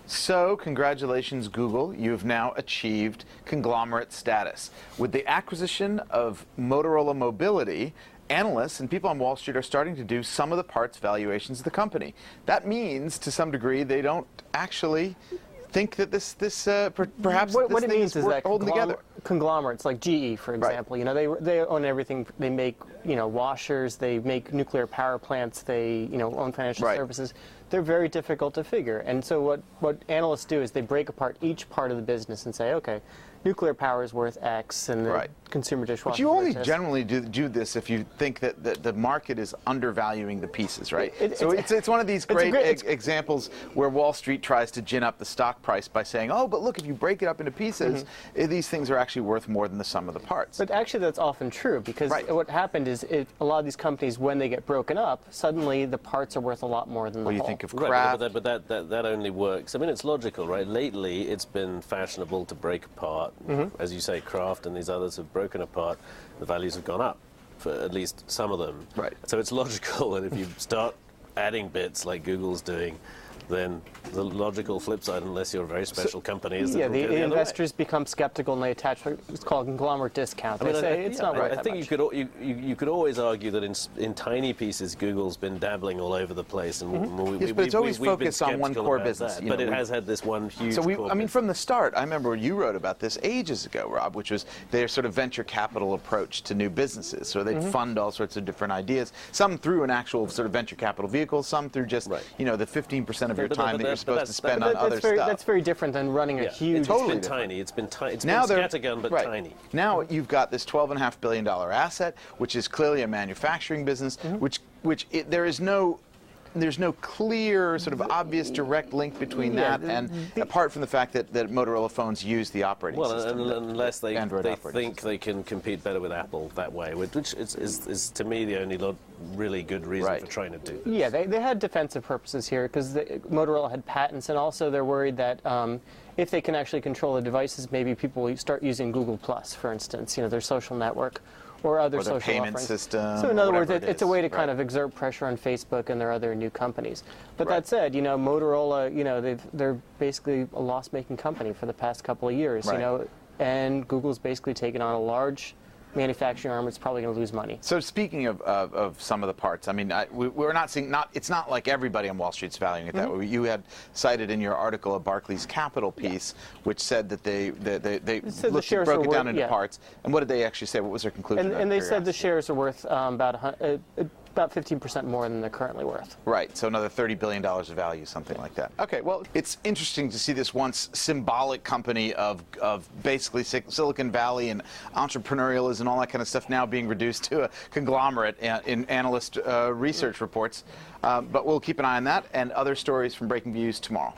So, congratulations, Google. You've now achieved conglomerate status. With the acquisition of Motorola Mobility, analysts and people on Wall Street are starting to do some of the parts valuations of the company. That means, to some degree, they don't actually think that perhaps what it means is that holding together. Conglomerates like GE, for example, right. you know, they own everything. They make, you know, washers. They make nuclear power plants. They, you know, own financial right. services. They're very difficult to figure. And so what analysts do is they break apart each part of the business and say, okay, nuclear power is worth X, and the right. consumer dishwasher. But you only generally do this if you think that the market is undervaluing the pieces, right? It's one of these great examples where Wall Street tries to gin up the stock price by saying, oh, but look, if you break it up into pieces, these things are actually worth more than the sum of the parts. But actually, that's often true, because what happened is a lot of these companies, when they get broken up, suddenly the parts are worth a lot more than the whole. You think of Kraft. Right, but that only works. I mean, it's logical, right? Lately, it's been fashionable to break apart. As you say, Kraft and these others have broken apart. The values have gone up for at least some of them. Right. So it's logical that if you start adding bits like Google's doing, then the logical flip side, unless you're a very special company, is that the investors become skeptical and they attach what's called conglomerate discount. They say it's not worth that much. I think you could always argue that in tiny pieces, Google's been dabbling all over the place, and yes, but it's always focused on one core business. But it has had this one huge. So I mean, from the start, I remember you wrote about this ages ago, Rob, which was their sort of venture capital approach to new businesses. So they'd fund all sorts of different ideas, some through an actual sort of venture capital vehicle, some through just you know the 15% of your time that you're supposed to spend on other stuff. That's very different than running a huge. It's been tiny. It's been scattergun, but tiny. Now you've got this $12.5 billion asset, which is clearly a manufacturing business, there's no clear, sort of obvious direct link between that and apart from the fact that Motorola phones use the operating system. Well, unless they think they can compete better with Apple that way, which is to me the only really good reason for trying to do this. Yeah, they had defensive purposes here because Motorola had patents, and also they're worried that if they can actually control the devices, maybe people will start using Google Plus, for instance, you know, their social network. Or other social payment offerings. System. So in other words, it's a way to kind of exert pressure on Facebook and their other new companies. But that said, you know, Motorola, you know, they're basically a loss-making company for the past couple of years, you know, and Google's basically taken on a large manufacturing arm. It's probably going to lose money. So speaking of some of the parts, I mean, we're not seeing it's not like everybody on Wall Street's valuing it that way. You had cited in your article a Barclays Capital piece, which said that they broke it down into parts. And what did they actually say? What was their conclusion? And they said the shares are worth about 15% more than they're currently worth. Right, so another $30 billion of value, something like that. Okay, well, it's interesting to see this once symbolic company of basically Silicon Valley and entrepreneurialism and all that kind of stuff now being reduced to a conglomerate in analyst research reports. But we'll keep an eye on that and other stories from Breaking Views tomorrow.